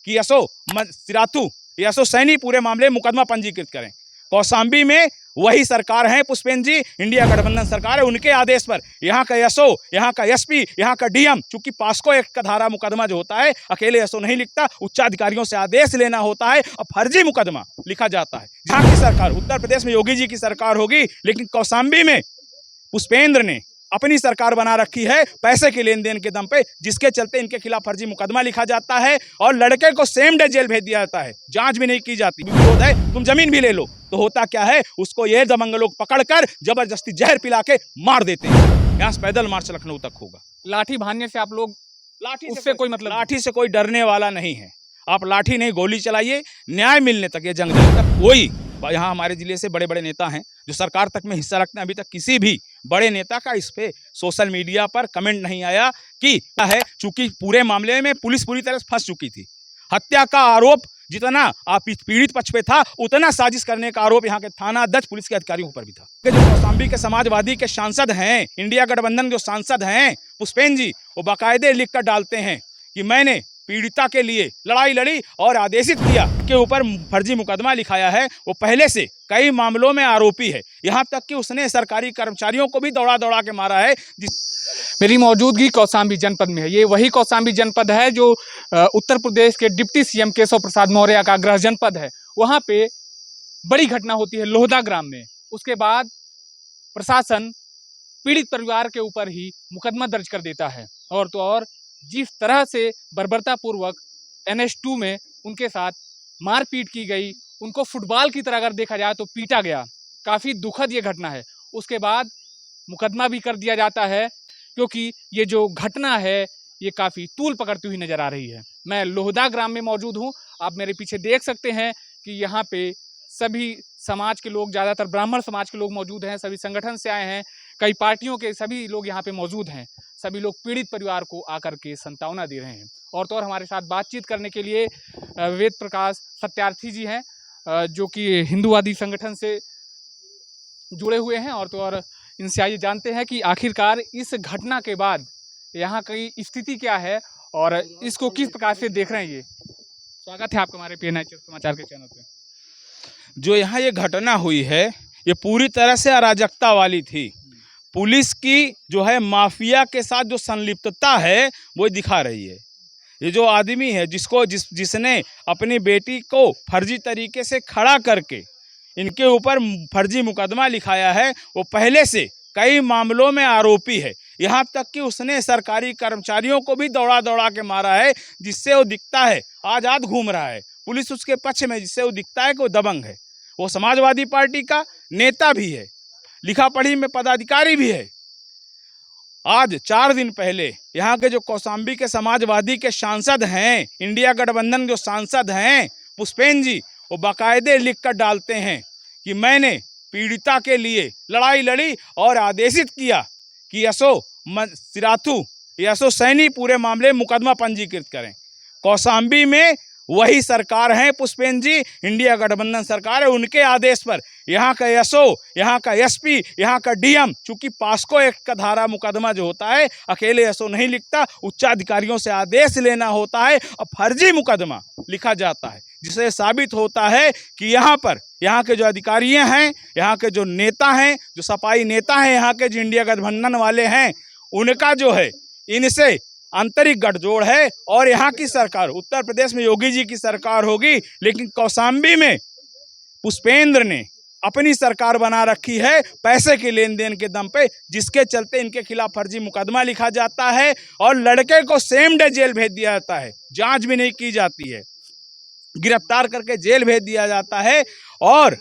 कि यसो सैनी पूरे मामले में मुकदमा पंजीकृत करें। कौशाम्बी में वही सरकार है पुष्पेंद्र जी, इंडिया गठबंधन सरकार है, उनके आदेश पर यहाँ का यसो, यहाँ का एसपी, यहाँ का डीएम, चूंकि पास्को एक्ट का धारा मुकदमा जो होता है अकेले यसो नहीं लिखता, उच्चाधिकारियों से आदेश लेना होता है और फर्जी मुकदमा लिखा जाता है। यहाँ की सरकार, उत्तर प्रदेश में योगी जी की सरकार होगी, लेकिन कौशाम्बी में पुष्पेंद्र ने अपनी सरकार बना रखी है पैसे के लेन देन के दम पे, जिसके चलते इनके खिलाफ फर्जी मुकदमा लिखा जाता है और लड़के को सेम डे जेल भेज दिया जाता है, जांच भी नहीं की जाती। विरोध है, तुम जमीन भी ले लो, तो होता क्या है, उसको ये दबंग लोग पकड़कर जबरदस्ती जहर पिला के मार देते हैं। यहाँ से पैदल मार्च लखनऊ तक होगा। लाठी भानने से आप लोग, लाठी उससे कोई मतलब, लाठी से कोई डरने वाला नहीं है। आप लाठी नहीं, गोली चलाइए, न्याय मिलने तक ये जंग जाने तक। कोई यहाँ हमारे जिले से बड़े बड़े नेता हैं जो सरकार तक में हिस्सा रखते हैं, अभी तक किसी भी बड़े नेता का इस पे सोशल मीडिया पर कमेंट नहीं आया कि है, चूंकि पूरे मामले में पुलिस पूरी तरह से फंस चुकी थी। हत्या का आरोप जितना आप पीड़ित पक्ष पे था, उतना साजिश करने का आरोप यहाँ के थाना अध्यक्ष पुलिस के अधिकारियों पर भी था। जो कौशाम्बी के समाजवादी के सांसद हैं, इंडिया गठबंधन जो सांसद हैं पुष्पेंद्र जी, वो बाकायदे लिख कर डालते हैं कि मैंने पीड़िता के लिए लड़ाई लड़ी और आदेशित किया, के ऊपर फर्जी मुकदमा लिखाया है। वो पहले से कई मामलों में आरोपी है, यहाँ तक कि उसने सरकारी कर्मचारियों को भी दौड़ा दौड़ा के मारा है। मेरी मौजूदगी कौशाम्बी जनपद में है। ये वही कौशाम्बी जनपद है जो उत्तर प्रदेश के डिप्टी सीएम केशव प्रसाद मौर्य का गृह जनपद है। वहाँ पे बड़ी घटना होती है लोहदा ग्राम में। उसके बाद प्रशासन पीड़ित परिवार के ऊपर ही मुकदमा दर्ज कर देता है, और तो और जिस तरह से बर्बरतापूर्वक NH2 में उनके साथ मारपीट की गई, उनको फुटबॉल की तरह अगर देखा जाए तो पीटा गया, काफ़ी दुखद ये घटना है। उसके बाद मुकदमा भी कर दिया जाता है, क्योंकि ये जो घटना है ये काफ़ी तूल पकड़ती हुई नज़र आ रही है। मैं लोहदा ग्राम में मौजूद हूँ। आप मेरे पीछे देख सकते हैं कि यहाँ पे सभी समाज के लोग, ज़्यादातर ब्राह्मण समाज के लोग मौजूद हैं, सभी संगठन से आए हैं, कई पार्टियों के सभी लोग यहाँ पे मौजूद हैं। सभी लोग पीड़ित परिवार को आकर के सांत्वना दे रहे हैं। और तो और हमारे साथ बातचीत करने के लिए वेद प्रकाश सत्यार्थी जी हैं, जो कि हिंदूवादी संगठन से जुड़े हुए हैं। और तो और इनसे आइए जानते हैं कि आखिरकार इस घटना के बाद यहाँ की स्थिति क्या है और इसको किस प्रकार से देख रहे हैं। ये स्वागत है आपका हमारे PNI समाचार के चैनल पे। जो यहाँ ये घटना हुई है ये पूरी तरह से अराजकता वाली थी। पुलिस की जो है माफिया के साथ जो संलिप्तता है वो दिखा रही है। ये जो आदमी है जिसने अपनी बेटी को फर्जी तरीके से खड़ा करके इनके ऊपर फर्जी मुकदमा लिखाया है, वो पहले से कई मामलों में आरोपी है। यहाँ तक कि उसने सरकारी कर्मचारियों को भी दौड़ा दौड़ा के मारा है, जिससे वो दिखता है आज़ाद घूम रहा है। पुलिस उसके पक्ष में, जिससे वो दिखता है कि वो दबंग है। वो समाजवादी पार्टी का नेता भी है, लिखा पढ़ी में पदाधिकारी भी है। आज 4 दिन पहले यहाँ के जो कौशाम्बी के समाजवादी के सांसद हैं, इंडिया गठबंधन जो सांसद हैं पुष्पेंद्र जी, वो बाकायदे लिख कर डालते हैं कि मैंने पीड़िता के लिए लड़ाई लड़ी और आदेशित किया कि यसो सैनी पूरे मामले में मुकदमा पंजीकृत करें। कौशाम्बी में वही सरकार है पुष्पेंद्र जी, इंडिया गठबंधन सरकार है, उनके आदेश पर यहाँ का यसो, यहाँ का एसपी, यहाँ का डीएम, चूंकि पास्को एक्ट का धारा मुकदमा जो होता है अकेले यसो नहीं लिखता, उच्चाधिकारियों से आदेश लेना होता है और फर्जी मुकदमा लिखा जाता है, जिससे साबित होता है कि यहाँ के जो अधिकारी हैं, यहाँ के जो नेता हैं, जो सपाई नेता हैं, यहाँ के जो इंडिया गठबंधन वाले हैं, उनका जो है इनसे आंतरिक गठजोड़ है। और यहाँ की सरकार, उत्तर प्रदेश में योगी जी की सरकार होगी, लेकिन कौशाम्बी में पुष्पेंद्र ने अपनी सरकार बना रखी है पैसे के लेन देन के दम पे, जिसके चलते इनके खिलाफ फर्जी मुकदमा लिखा जाता है और लड़के को सेम डे जेल भेज दिया जाता है, जांच भी नहीं की जाती है, गिरफ्तार करके जेल भेज दिया जाता है। और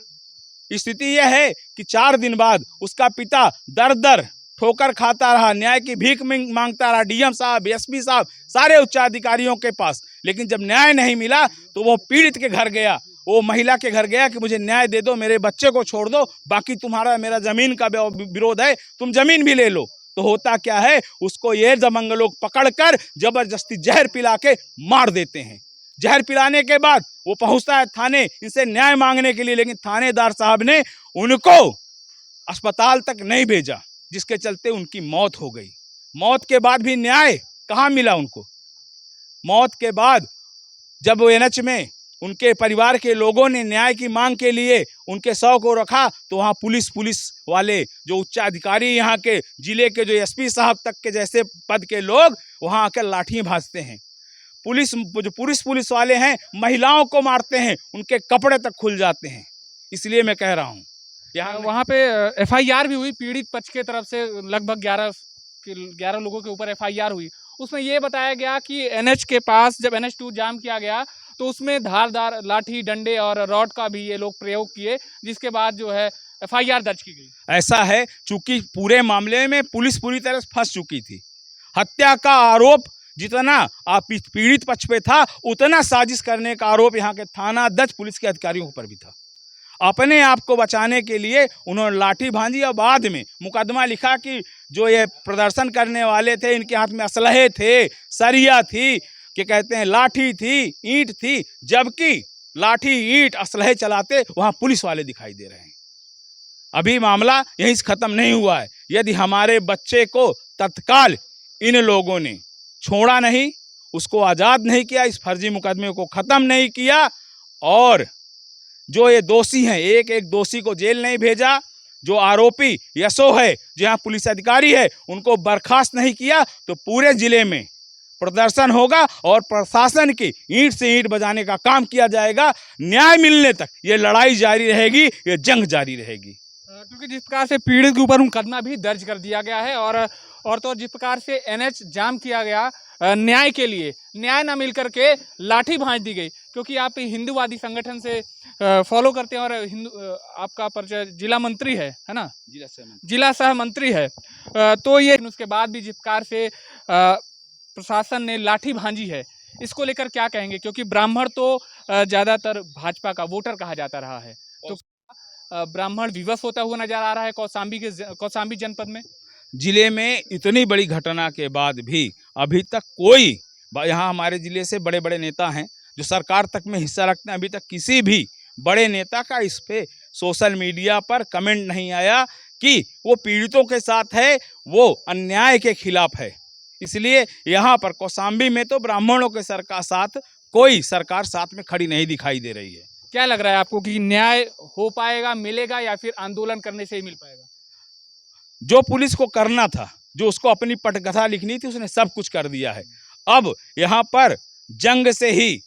स्थिति यह है कि 4 दिन बाद उसका पिता दर दर ठोकर खाता रहा, न्याय की भीख मांगता रहा, डीएम साहब, एसपी साहब, सारे उच्चाधिकारियों के पास। लेकिन जब न्याय नहीं मिला तो वो पीड़ित के घर गया, वो महिला के घर गया कि मुझे न्याय दे दो, मेरे बच्चे को छोड़ दो, बाकी तुम्हारा मेरा जमीन का विरोध है, तुम जमीन भी ले लो। तो होता क्या है, उसको ये दबंग लोग पकड़कर जबरदस्ती जहर पिला के मार देते हैं। जहर पिलाने के बाद वो पहुंचता है थाने इनसे न्याय मांगने के लिए, लेकिन थानेदार साहब ने उनको अस्पताल तक नहीं भेजा, जिसके चलते उनकी मौत हो गई। मौत के बाद भी न्याय कहाँ मिला उनको? मौत के बाद जब वो एनएच में उनके परिवार के लोगों ने न्याय की मांग के लिए उनके शव को रखा, तो वहाँ पुलिस वाले जो उच्चाधिकारी यहाँ के जिले के जो एसपी साहब तक के जैसे पद के लोग वहाँ आकर लाठियाँ भाजते हैं। पुलिस वाले हैं, महिलाओं को मारते हैं, उनके कपड़े तक खुल जाते हैं। इसलिए मैं कह रहा हूँ यहाँ वहाँ पे एफआईआर भी हुई पीड़ित पक्ष के तरफ से, लगभग 11 लोगों के ऊपर एफआईआर हुई। उसमें ये बताया गया कि एनएच के पास जब NH2 जाम किया गया तो उसमें धारदार लाठी, डंडे और रॉड का भी ये लोग प्रयोग किए, जिसके बाद जो है एफआईआर दर्ज की गई। ऐसा है, चूंकि पूरे मामले में पुलिस पूरी तरह से फंस चुकी थी। हत्या का आरोप जितना पीड़ित पक्ष पे था, उतना साजिश करने का आरोप यहाँ के थाना अध्यक्ष पुलिस के अधिकारियों पर भी था। अपने आप को बचाने के लिए उन्होंने लाठी भांजी और बाद में मुकदमा लिखा कि जो ये प्रदर्शन करने वाले थे इनके हाथ में असलहे थे, सरिया थी, कि कहते हैं लाठी थी, ईंट थी, जबकि लाठी, ईंट, असलहे चलाते वहाँ पुलिस वाले दिखाई दे रहे हैं। अभी मामला यहीं से खत्म नहीं हुआ है। यदि हमारे बच्चे को तत्काल इन लोगों ने छोड़ा नहीं, उसको आज़ाद नहीं किया, इस फर्जी मुकदमे को ख़त्म नहीं किया, और जो ये दोषी हैं, एक एक दोषी को जेल नहीं भेजा, जो आरोपी यशो है, जो यहाँ पुलिस अधिकारी है, उनको बर्खास्त नहीं किया, तो पूरे जिले में प्रदर्शन होगा और प्रशासन की ईंट से ईंट बजाने का काम किया जाएगा। न्याय मिलने तक ये लड़ाई जारी रहेगी, ये जंग जारी रहेगी। क्योंकि जिस प्रकार से पीड़ित के ऊपर मुकदमा भी दर्ज कर दिया गया है, और तो जिस प्रकार से एनएच जाम किया गया न्याय के लिए, न्याय ना मिल करके लाठी भांज दी गई। क्योंकि आप हिंदूवादी संगठन से फॉलो करते हैं और आपका परिचय जिला मंत्री है ना, जिला सह मंत्री है, तो ये उसके बाद भी जिस प्रकार से प्रशासन ने लाठी भांजी है, इसको लेकर क्या कहेंगे? क्योंकि ब्राह्मण तो ज़्यादातर भाजपा का वोटर कहा जाता रहा है, तो ब्राह्मण विवश होता हुआ नजर आ रहा है कौशाम्बी जनपद में। जिले में इतनी बड़ी घटना के बाद भी अभी तक कोई, यहाँ हमारे जिले से बड़े बड़े नेता हैं जो सरकार तक में हिस्सा रखते हैं, अभी तक किसी भी बड़े नेता का इस पे सोशल मीडिया पर कमेंट नहीं आया कि वो पीड़ितों के साथ है, वो अन्याय के खिलाफ है। इसलिए यहाँ पर कौशाम्बी में तो ब्राह्मणों के साथ कोई सरकार साथ में खड़ी नहीं दिखाई दे रही है। क्या लग रहा है आपको कि न्याय हो पाएगा, मिलेगा, या फिर आंदोलन करने से ही मिल पाएगा? जो पुलिस को करना था, जो उसको अपनी पटकथा लिखनी थी, उसने सब कुछ कर दिया है। अब यहाँ पर जंग से ही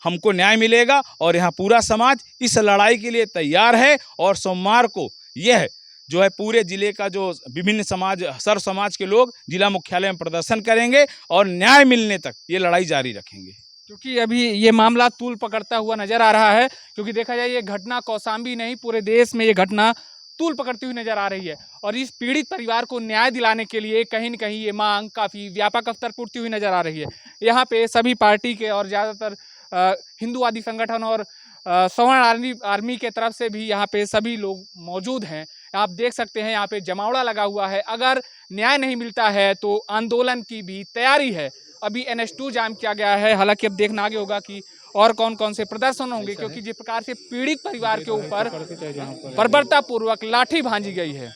हमको न्याय मिलेगा और यहाँ पूरा समाज इस लड़ाई के लिए तैयार है। और सोमवार को यह जो है पूरे जिले का जो विभिन्न समाज, सर्व समाज के लोग जिला मुख्यालय में प्रदर्शन करेंगे और न्याय मिलने तक ये लड़ाई जारी रखेंगे। क्योंकि अभी ये मामला तूल पकड़ता हुआ नजर आ रहा है, क्योंकि देखा जाए ये घटना कौशाम्बी नहीं, पूरे देश में ये घटना तूल पकड़ती हुई नजर आ रही है। और इस पीड़ित परिवार को न्याय दिलाने के लिए कहीं न कहीं ये मांग काफ़ी व्यापक स्तर पर उठती हुई नजर आ रही है। यहाँ पे सभी पार्टी के और ज़्यादातर हिंदूवादी संगठन और सवर्ण आर्मी के तरफ से भी यहाँ पे सभी लोग मौजूद हैं। आप देख सकते हैं यहाँ पे जमावड़ा लगा हुआ है। अगर न्याय नहीं मिलता है तो आंदोलन की भी तैयारी है। अभी NH2 जाम किया गया है, हालांकि अब देखना आगे होगा कि और कौन कौन से प्रदर्शन होंगे, क्योंकि जिस प्रकार से पीड़ित परिवार के ऊपर बर्बरतापूर्वक लाठी भांजी गई है,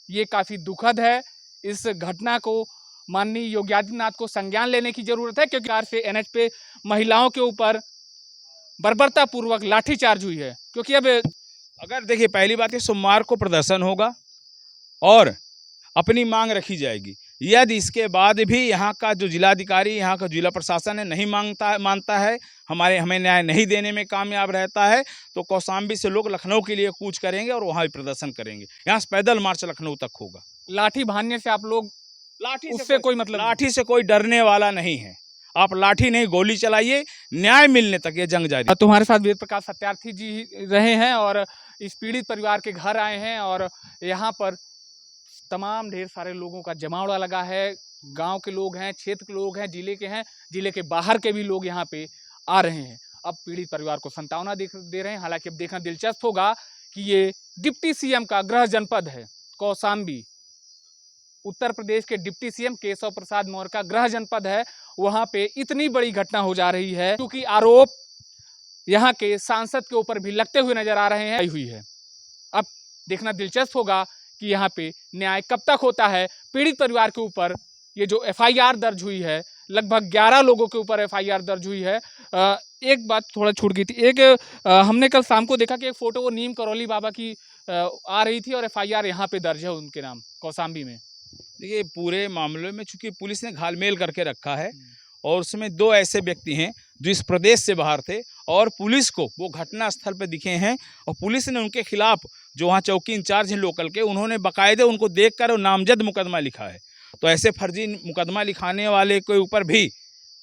ये काफ़ी दुखद है। इस घटना को माननीय योगी आदित्यनाथ को संज्ञान लेने की जरूरत है, क्योंकि से NH पे महिलाओं के ऊपर बर्बरतापूर्वक लाठीचार्ज हुई है। क्योंकि अब अगर देखिए, पहली बात है सोमवार को प्रदर्शन होगा और अपनी मांग रखी जाएगी। यदि इसके बाद भी यहाँ का जो जिलाधिकारी, यहाँ का जिला प्रशासन है, नहीं मानता है, हमें न्याय नहीं देने में कामयाब रहता है, तो कौशाम्बी से लोग लखनऊ के लिए कूच करेंगे और वहाँ भी प्रदर्शन करेंगे। यहाँ से पैदल मार्च लखनऊ तक होगा। लाठी भांजने से आप लोग, उससे कोई मतलब, लाठी से कोई डरने वाला नहीं है। आप लाठी नहीं, गोली चलाइए, न्याय मिलने तक ये जंग जारी। तुम्हारे साथ वेद प्रकाश सत्यार्थी जी रहे हैं और इस पीड़ित परिवार के घर आए हैं, और यहाँ पर तमाम ढेर सारे लोगों का जमावड़ा लगा है। गांव के लोग हैं, क्षेत्र के लोग हैं, जिले के हैं, जिले के बाहर के भी लोग यहाँ पे आ रहे हैं। अब पीड़ित परिवार को सांत्वना दे रहे हैं। हालांकि अब देखना दिलचस्प होगा कि ये डिप्टी सीएम का गृह जनपद है कौशाम्बी, उत्तर प्रदेश के डिप्टी सीएम केशव प्रसाद मौर्य का गृह जनपद है। वहाँ पे इतनी बड़ी घटना हो जा रही है, क्योंकि आरोप यहाँ के सांसद के ऊपर भी लगते हुए नजर आ रहे हैं। हुई है, अब देखना दिलचस्प होगा कि यहाँ पे न्याय कब तक होता है। पीड़ित परिवार के ऊपर ये जो एफआईआर दर्ज हुई है, लगभग 11 लोगों के ऊपर एफआईआर दर्ज हुई है, एक बात थोड़ा छूट गई थी। एक हमने कल शाम को देखा कि एक फोटो वो नीम करौली बाबा की आ रही थी और एफआईआर यहाँ पे दर्ज है उनके नाम कौशाम्बी में। देखिए पूरे मामले में चूंकि पुलिस ने घालमेल करके रखा है और उसमें दो ऐसे व्यक्ति हैं जो इस प्रदेश से बाहर थे और पुलिस को वो घटना स्थल पर दिखे हैं और पुलिस ने उनके खिलाफ जो वहाँ चौकी इंचार्ज हैं लोकल के उन्होंने बाकायदे उनको देखकर और नामजद मुकदमा लिखा है। तो ऐसे फर्जी मुकदमा लिखाने वाले के ऊपर भी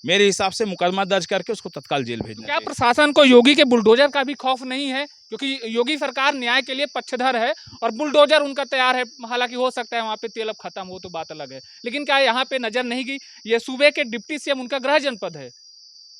मेरे हिसाब से मुकदमा दर्ज करके उसको तत्काल जेल भेजना क्या चाहिए। प्रशासन को योगी के बुलडोजर का भी खौफ नहीं है? क्योंकि योगी सरकार न्याय के लिए पक्षधर है और बुलडोजर उनका तैयार है। हालांकि हो सकता है वहाँ पे तेल अब खत्म हो तो बात अलग है, लेकिन क्या यहाँ पे नजर नहीं गई? ये सूबे के डिप्टी सीएम उनका गृह जनपद है,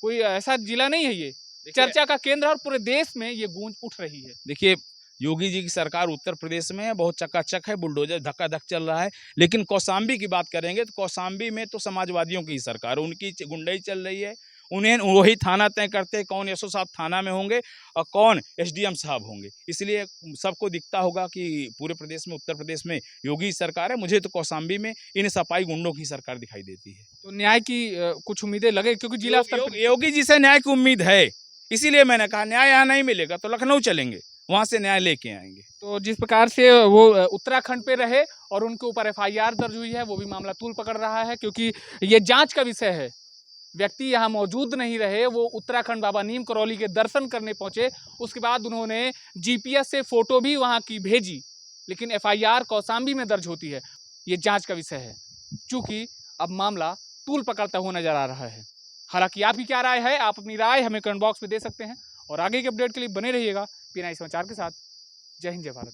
कोई ऐसा जिला नहीं है। ये चर्चा का केंद्र और पूरे देश में ये गूंज उठ रही है। देखिए योगी जी की सरकार उत्तर प्रदेश में है, बहुत चकाचक है, बुलडोजर धक्का-धक चल रहा है। लेकिन कौशाम्बी की बात करेंगे तो कौशाम्बी में तो समाजवादियों की ही सरकार है, उनकी गुंडई चल रही है। उन्हें वही थाना तय करते हैं कौन एसओ साहब थाना में होंगे और कौन एसडीएम साहब होंगे। इसलिए सबको दिखता होगा कि पूरे प्रदेश में उत्तर प्रदेश में योगी सरकार है। मुझे तो कौशाम्बी में इन सपाई गुंडों की सरकार दिखाई देती है। तो न्याय की कुछ उम्मीदें लगे? क्योंकि जिला स्तर पर योगी जी से न्याय की उम्मीद है, इसीलिए मैंने कहा न्याय यहाँ नहीं मिलेगा तो लखनऊ चलेंगे, वहाँ से न्याय लेके आएंगे। तो जिस प्रकार से वो उत्तराखंड पे रहे और उनके ऊपर एफआईआर दर्ज हुई है, वो भी मामला तूल पकड़ रहा है, क्योंकि ये जांच का विषय है। व्यक्ति यहाँ मौजूद नहीं रहे, वो उत्तराखंड बाबा नीम करौली के दर्शन करने पहुंचे, उसके बाद उन्होंने जीपीएस से फोटो भी वहाँ की भेजी, लेकिन एफआईआर कौशाम्बी में दर्ज होती है। ये जांच का विषय है, चूंकि अब मामला तूल पकड़ता हुआ नजर आ रहा है। हालांकि आपकी क्या राय है? आप अपनी राय हमें कमेंट बॉक्स में दे सकते हैं और आगे के अपडेट के लिए बने रहिएगा P9 समाचार के साथ। जय हिंद, जय भारत।